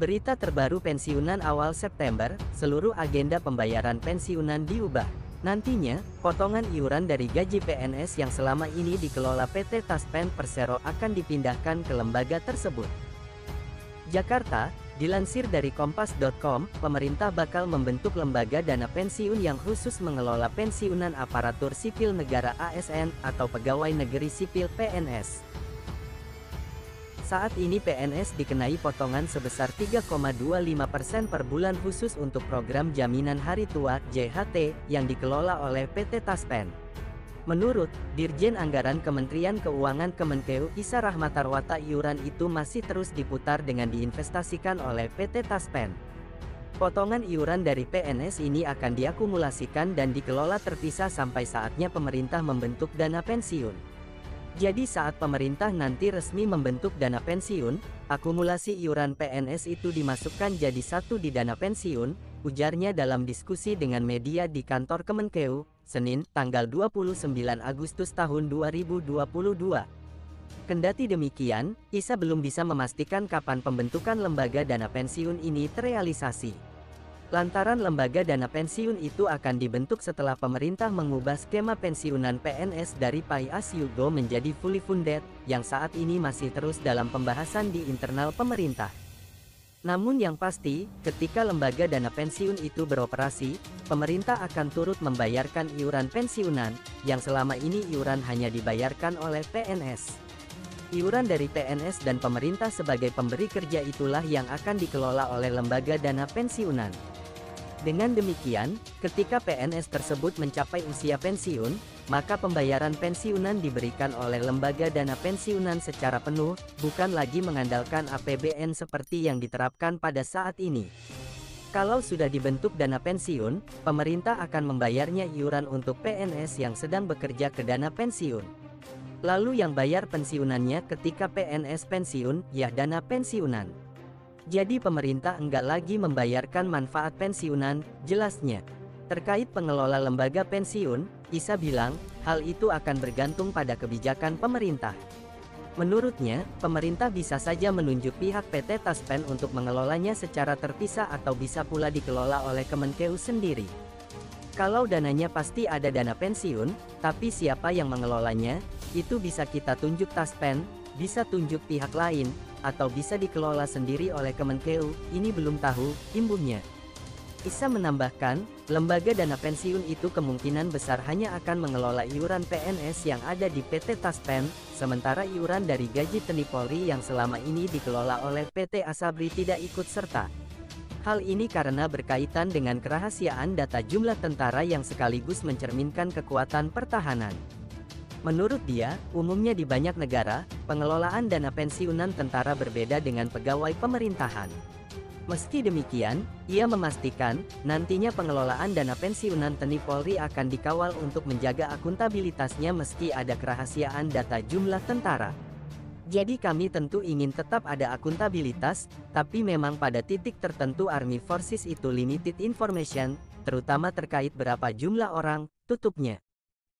Berita terbaru pensiunan awal September, seluruh agenda pembayaran pensiunan diubah. Nantinya, potongan iuran dari gaji PNS yang selama ini dikelola PT Taspen Persero akan dipindahkan ke lembaga tersebut. Jakarta, dilansir dari kompas.com, pemerintah bakal membentuk lembaga dana pensiun yang khusus mengelola pensiunan aparatur sipil negara ASN atau pegawai negeri sipil PNS. Saat ini PNS dikenai potongan sebesar 3,25% per bulan khusus untuk program Jaminan Hari Tua (JHT) yang dikelola oleh PT Taspen. Menurut Dirjen Anggaran Kementerian Keuangan Kemenkeu Isa Rahmatarwata, iuran itu masih terus diputar dengan diinvestasikan oleh PT Taspen. Potongan iuran dari PNS ini akan diakumulasikan dan dikelola terpisah sampai saatnya pemerintah membentuk dana pensiun. Jadi saat pemerintah nanti resmi membentuk dana pensiun, akumulasi iuran PNS itu dimasukkan jadi satu di dana pensiun, ujarnya dalam diskusi dengan media di kantor Kemenkeu, Senin, tanggal 29 Agustus tahun 2022. Kendati demikian, Isa belum bisa memastikan kapan pembentukan lembaga dana pensiun ini terrealisasi. Lantaran lembaga dana pensiun itu akan dibentuk setelah pemerintah mengubah skema pensiunan PNS dari pay as you go menjadi fully funded, yang saat ini masih terus dalam pembahasan di internal pemerintah. Namun yang pasti, ketika lembaga dana pensiun itu beroperasi, pemerintah akan turut membayarkan iuran pensiunan, yang selama ini iuran hanya dibayarkan oleh PNS. Iuran dari PNS dan pemerintah sebagai pemberi kerja itulah yang akan dikelola oleh lembaga dana pensiunan. Dengan demikian, ketika PNS tersebut mencapai usia pensiun, maka pembayaran pensiunan diberikan oleh lembaga dana pensiunan secara penuh, bukan lagi mengandalkan APBN seperti yang diterapkan pada saat ini. Kalau sudah dibentuk dana pensiun, pemerintah akan membayarnya iuran untuk PNS yang sedang bekerja ke dana pensiun. Lalu yang bayar pensiunannya ketika PNS pensiun, ya dana pensiunan. Jadi pemerintah enggak lagi membayarkan manfaat pensiunan, jelasnya. Terkait pengelola lembaga pensiun, Isa bilang, hal itu akan bergantung pada kebijakan pemerintah. Menurutnya, pemerintah bisa saja menunjuk pihak PT Taspen untuk mengelolanya secara terpisah atau bisa pula dikelola oleh Kemenkeu sendiri. Kalau dananya pasti ada dana pensiun, tapi siapa yang mengelolanya, itu bisa kita tunjuk Taspen, bisa tunjuk pihak lain, atau bisa dikelola sendiri oleh Kemenkeu, ini belum tahu, imbuhnya. Isa menambahkan, lembaga dana pensiun itu kemungkinan besar hanya akan mengelola iuran PNS yang ada di PT Taspen, sementara iuran dari gaji TNI Polri yang selama ini dikelola oleh PT Asabri tidak ikut serta. Hal ini karena berkaitan dengan kerahasiaan data jumlah tentara yang sekaligus mencerminkan kekuatan pertahanan. Menurut dia, umumnya di banyak negara, pengelolaan dana pensiunan tentara berbeda dengan pegawai pemerintahan. Meski demikian, ia memastikan, nantinya pengelolaan dana pensiunan TNI Polri akan dikawal untuk menjaga akuntabilitasnya meski ada kerahasiaan data jumlah tentara. Jadi kami tentu ingin tetap ada akuntabilitas, tapi memang pada titik tertentu Army Forces itu limited information, terutama terkait berapa jumlah orang, tutupnya.